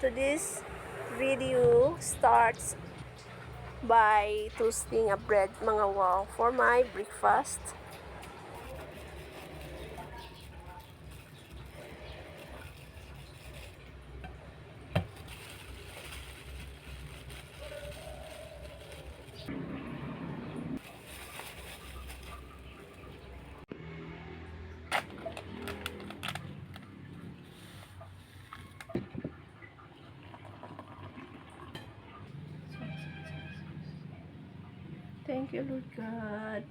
Today's video starts by toasting a bread mga wow for my breakfast. Thank you, Lord God.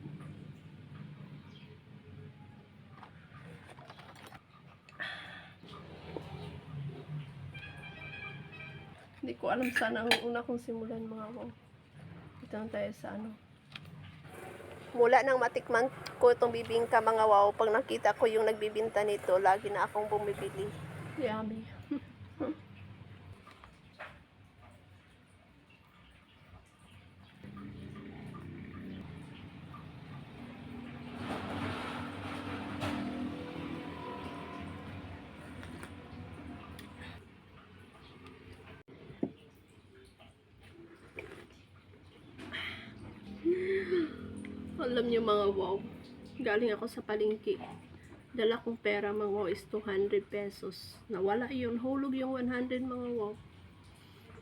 Hindi ko alam sana ang una kong simulan mga wow. Ito na tayo sa ano. Mula nang matikman ko itong bibingka mga wow, pag nakita ko yung nagbibinta nito, lagi na akong bumibili. Yummy. Alam niyo mga wow, galing ako sa palengke. Dala kong pera mga wow is 200 pesos. Nawala yun, hulog yung 100 mga wow.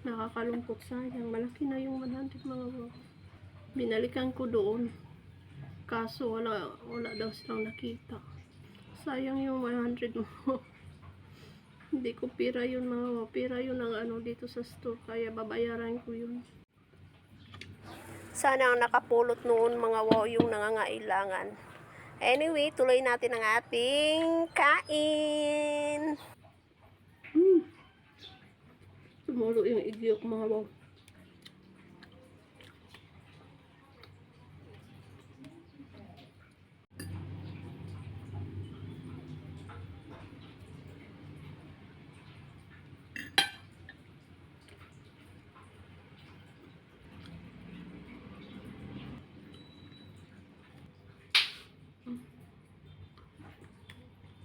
Nakakalungkot, sayang. Malaki na yung 100 mga wow. Binalikan ko doon. Kaso wala daw silang nakita. Sayang yung 100 mo. Hindi ko pira yun mga wow. Pira yun ang ano dito sa store. Kaya babayaran ko yun. Sana ang nakapulot noon mga wow yung nangangailangan. Anyway, tuloy natin ang ating kain. Tumulo yung igyok mga wow.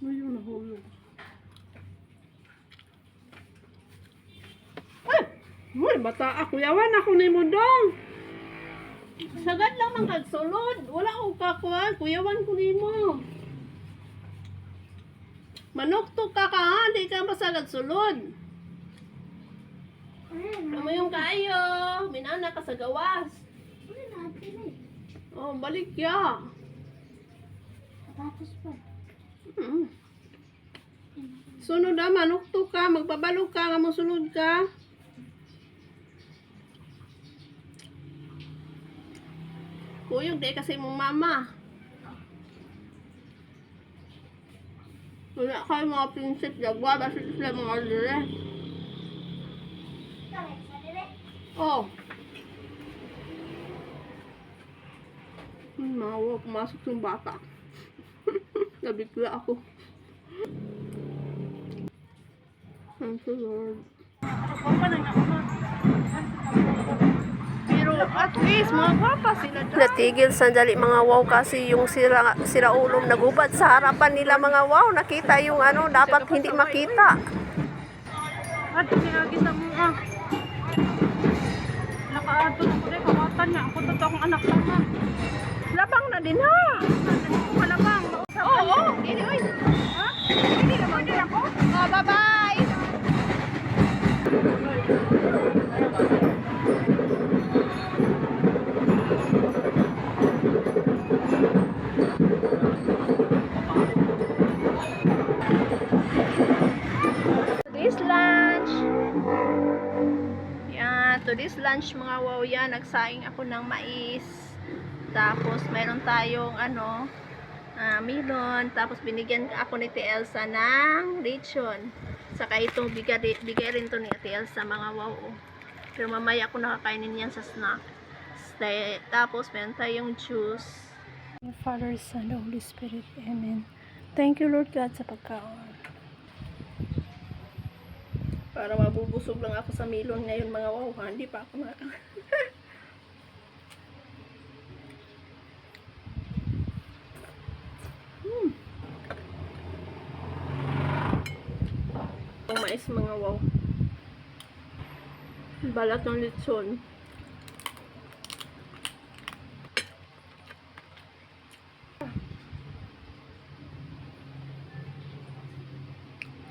Ayun, nahulog. Ay, bata ako. Yawan ako ni mo dong. Sagad lang ang kagsulod. Wala akong kakuan. Kuyawan ko ni mo. Manuktok ka ha. Di ka masagad sulod. Ano yung kayo? Minana ka sa gawas. Oh, balik ya. Tapos pa. Sunod na, manuktok ka. Magpabalog ka. Nga mo sunod ka. Kuyog, di kasi mong mama. Wala kayo mga prinsip. Dagwa, basit sila mga dire. Oh. Mawa, pumasok yung bata. Nabigla ako. Thank you, Lord. Pero at least, mga papa sila dyan. Natigil sandali mga wow kasi yung sira ulong nagubad sa harapan nila mga wow. Nakita yung ano, dapat hindi makita. At sinagisa mo ah. Nakaadto na ko rin. Kawatan niya. Ako totoo akong anak sama. Labang na din ha. Malabang. Oo, anyway. Ha? Hindi naman din ako. Oh, bye-bye. Today's lunch. Yan, today's lunch mga wow yan. Nagsaing ako ng mais. Tapos meron tayong ano, melon. Tapos binigyan ako ni Ate Elsa ng lechon. Saka itong bigay rin to ni Ate Elsa mga wow. Pero mamaya ako nakakainin yan sa snack. Tapos meron tayong juice. Father, Son, Holy Spirit. Amen. Thank you Lord God sa pagkaon. Para mabubusog lang ako sa melon ngayon mga wow. Hindi pa ako mais mga wow. Balat ng lechon.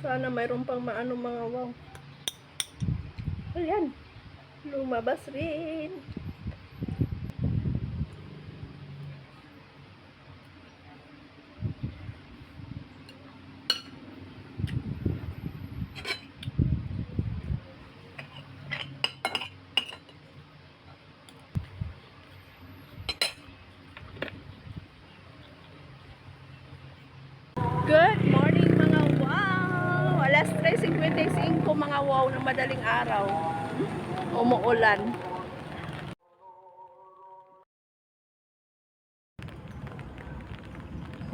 Sana mayroon pang maano mga wow. Ayan. Lumabas rin. Good morning mga wow! Alas 3:55 mga wow ng madaling araw. Umuulan.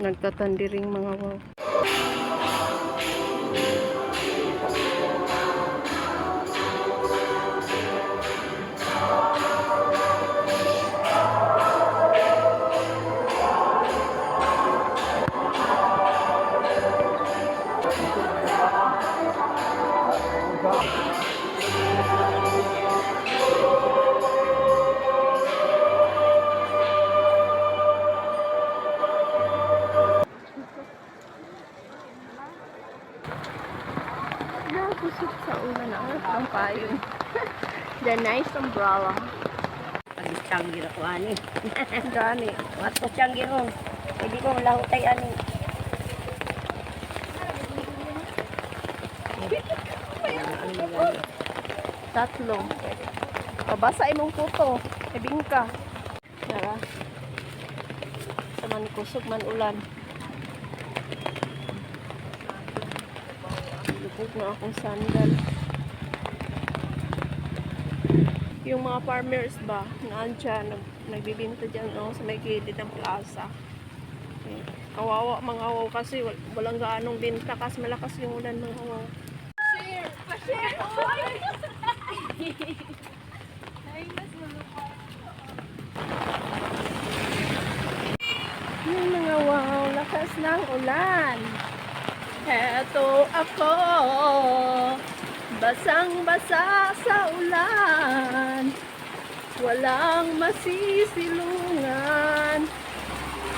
Nagtatandiring mga wow. Nakusot sa ulan ang payong. The nice umbrella. Canggir ako ani. Gani. Wato canggir mo. Pwede ko lahutay ani. Tatlo. Pabasa imong puto. Ibing ka. Tara. Saman kusog man ulan. Lupog na akong sandal. Yung mga farmers ba, naandyan, nagbibinta dyan sa may gilid ng plaza. Kawawa mga wow kasi walang gaanong binta kasi malakas yung ulan mga wow. Share! Pa-share! Yung mga wow, lakas ng ulan. Eto ako, basang-basa sa ulan. Walang masisilungan.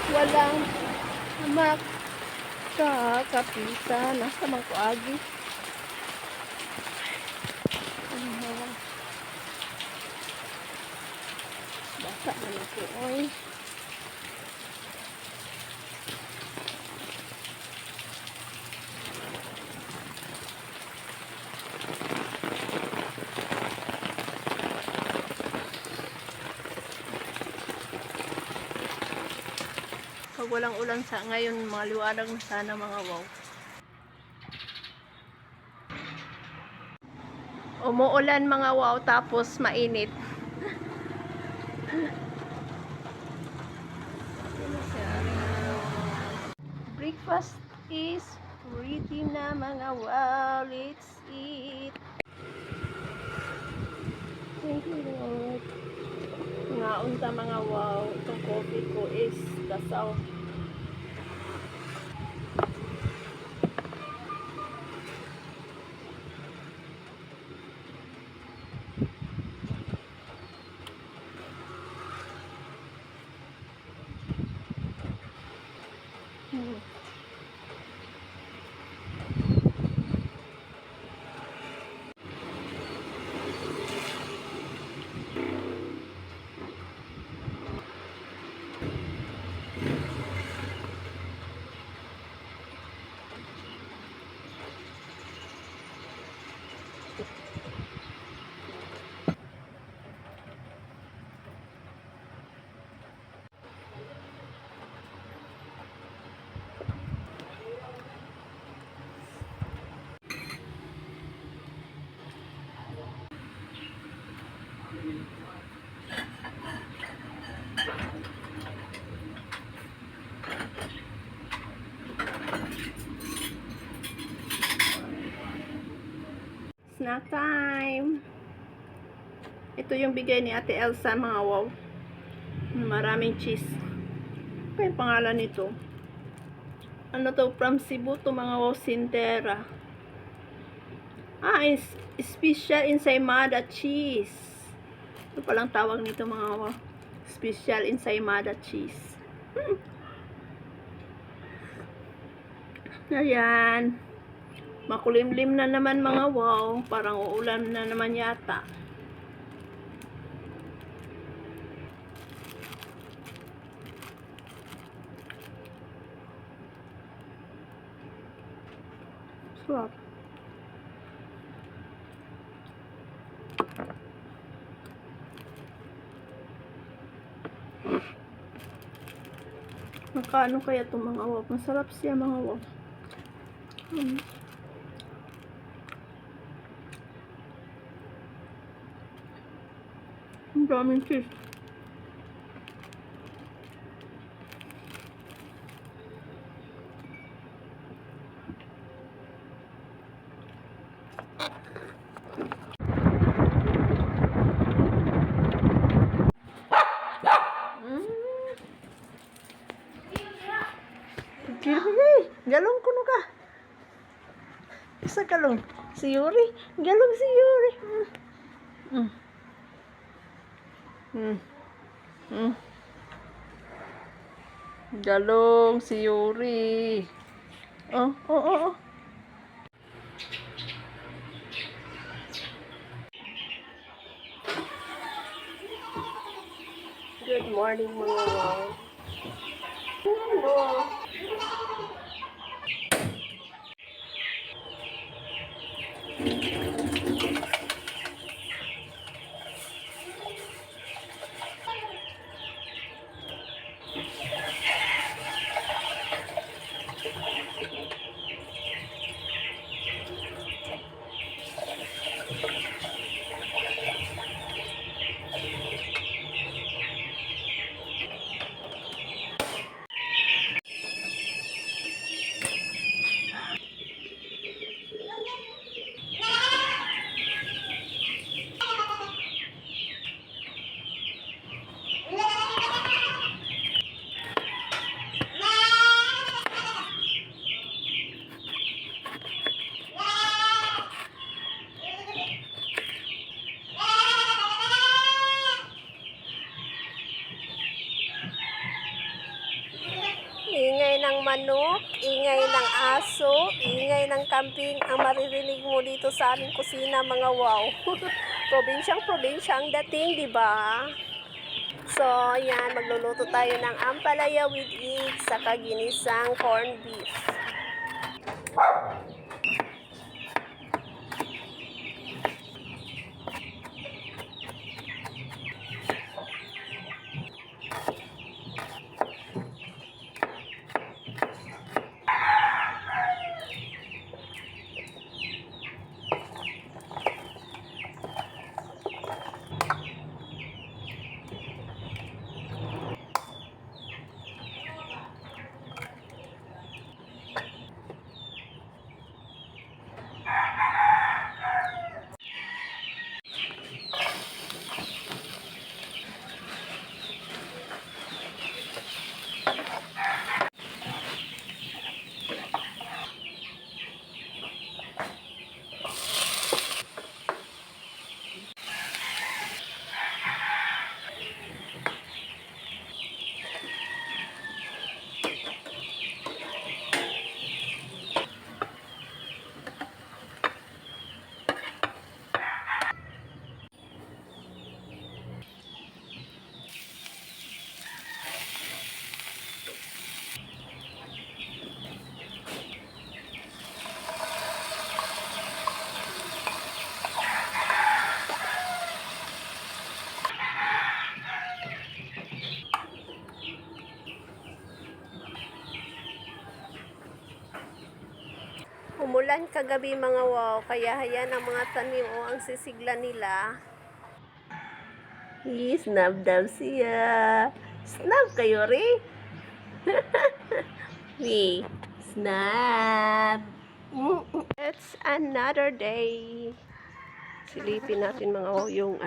Walang makakapitan. Nasa mangkuagi. Basa na ito. Oy. Pag walang ulan sa ngayon, maliwanag na sana mga wow. Umuulan mga wow tapos mainit. Breakfast is ready na mga wow. Let's eat. Thank you Lord. Nga unta mga wow. Itong coffee ko is dasaw. Snack time! Ito yung bigay ni Ate Elsa mga wow. Maraming cheese. Ano yung pangalan nito? Ano to? From Cebu to mga wow, Sintera. Special ensaymada cheese. Ito palang tawag nito mga wow. Special ensaymada cheese. Ayan. Makulimlim na naman mga wow. Parang uulan na naman yata. Sarap. Magkano kaya itong mga wow? Masarap siya mga wow. Ang daming cheese. Galong kuno ka. Isa galong. Si Yuri. Galong si Yuri. Galong si Yuri. Oh. Good morning mga wow. Hello. Ingay ng manok, ingay ng aso, ingay ng kambing ang maririnig mo dito sa aming kusina mga wow. Probinsyang-probinsya ang dating, di ba? So, yan, magluluto tayo ng ampalaya with eggs sa ginisang corned beef. Umulan kagabi mga wow, kaya hayan ang mga tanim o ang sisigla nila. Snap daw siya. Snap kayo rin. Snap. It's another day. Silipin natin mga wow, yung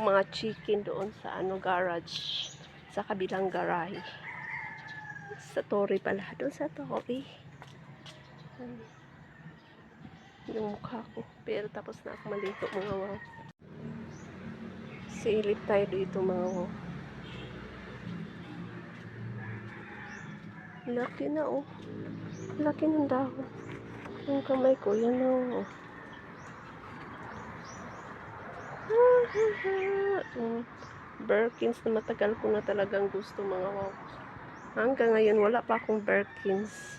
mga chicken doon sa garage. Sa kabilang garahe. Sa Torre pala. Doon sa Torre. yung mukha ko. Pero tapos na ako maligo mga wow. Silip tayo dito mga wow. Laki na oh. Laki ng dahon. Yung kamay ko, yan oh. Birkins na matagal ko na talagang gusto mga wow. Hanggang ngayon wala pa akong Birkins.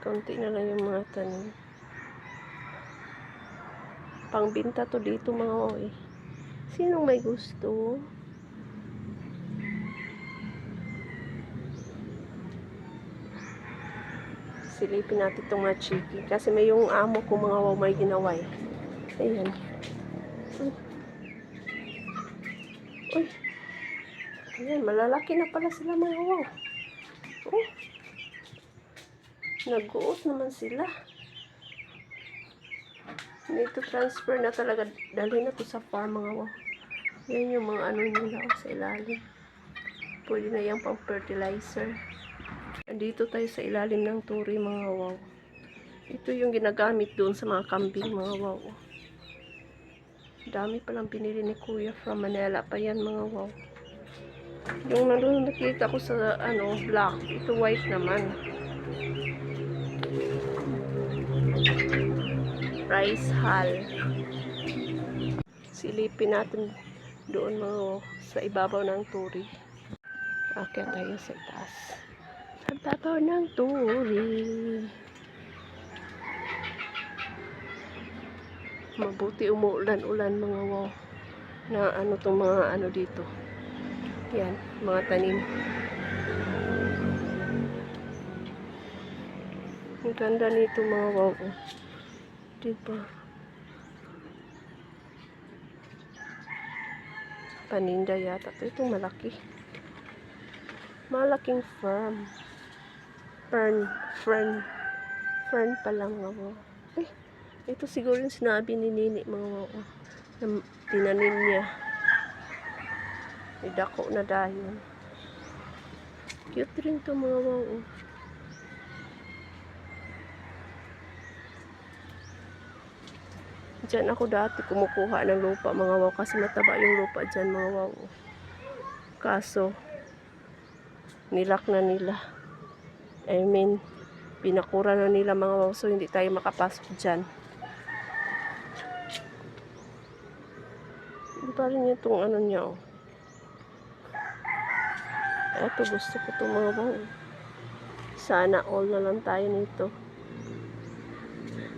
Konti na lang yung mga tanim. Pangbinta to dito mga wow eh. Sinong may gusto? Silipin natin itong mga chiki. Kasi may yung amo ko mga wow may ginawa eh. Ayan. Uy. Ayan, malalaki na pala sila mga wow. Oh. Nag-uot naman sila. Dito transfer na talaga. Dali na to sa farm mga wow. Yan yung mga ano nila sa ilalim. Pwede na yung pang fertilizer. Andito tayo sa ilalim ng turi mga wow. Ito yung ginagamit doon sa mga kambing mga wow. Dami palang pinili ni Kuya from Manila pa yan mga wow. Yung nandun nakita ko sa ano black, ito white naman. Rice hull. Silipin natin doon mga wow, sa ibabaw ng turi. Akyat tayo sa taas. Sa ibabaw ng turi. Mabuti umuulan-ulan mga wow. Na ano tong mga ano dito. Yan, mga tanim. Ang ganda nito mga wow. Diba? Paninda yata. Itong malaki. Malaking farm. Fern pa lang mga wow. Eh, ito siguro yung sinabi ni Nini mga wow. Na tinanim niya. May dako na dayon. Cute rin to mga wow. Diyan ako dati kumukuha ng lupa mga wow. Kasi mataba yung lupa dyan mga wow. Kaso, nilak na nila. I mean, pinakura na nila mga wow. So, hindi tayo makapasok dyan. Hindi pa rin itong ano niya oh. Eto, gusto ko itong mga wow. Sana all na lang tayo nito.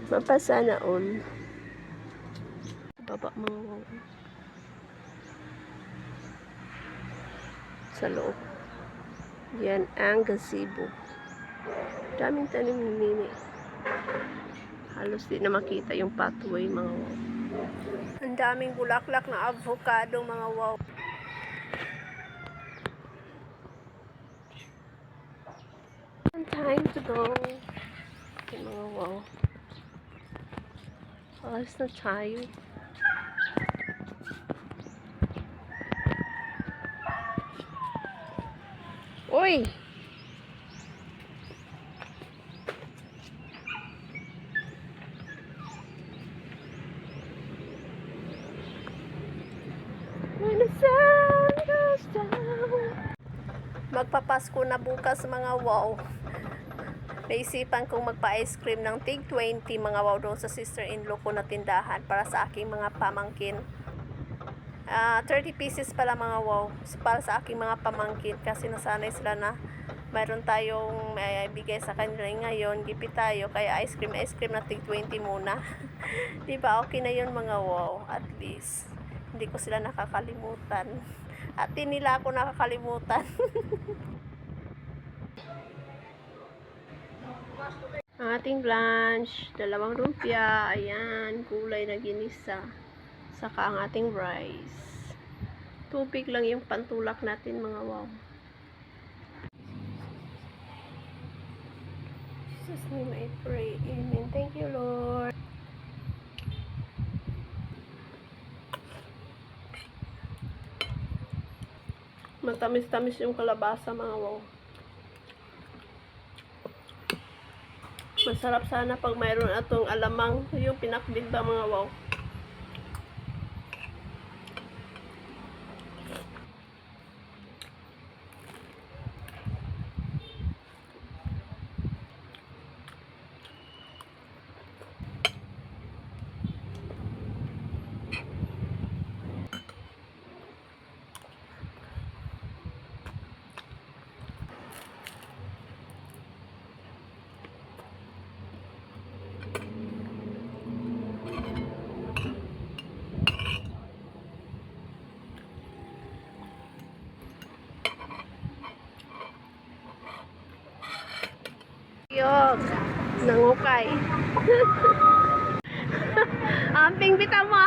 Mapasana all. Baba mga wow. Sa loob. Yan ang gazebo. Daming tanim ni Nini. Halos di na makita yung pathway mga wow. Ang daming bulaklak na avocado mga wow. Time to go. Okay, mga wow. Alas na tayo. Uy! When the sun goes down. Magpapasko na bukas mga wow. Naisipan kong magpa-ice cream ng tig 20 mga wow doon sa sister-in-law ko na tindahan para sa aking mga pamangkin. 30 pieces pala mga wow para sa aking mga pamangkin kasi nasanay sila na mayroon tayong may bigay sa kanila ngayon, gipit tayo kaya ice cream na tig 20 muna. Diba okay na yun mga wow, at least hindi ko sila nakakalimutan at di nila ako nakakalimutan. Ang ating lunch, dalawang lumpia, ayan, kulay na ginisa, saka ang ating rice. Tubig lang yung pantulak natin mga wow. Jesus name I pray, amen. Thank you Lord. Matamis-tamis yung kalabasa mga wow. Masarap sana pag mayroon atong alamang, yung pinakbit ba mga wow. Yok, nangukay. Amping bita mo.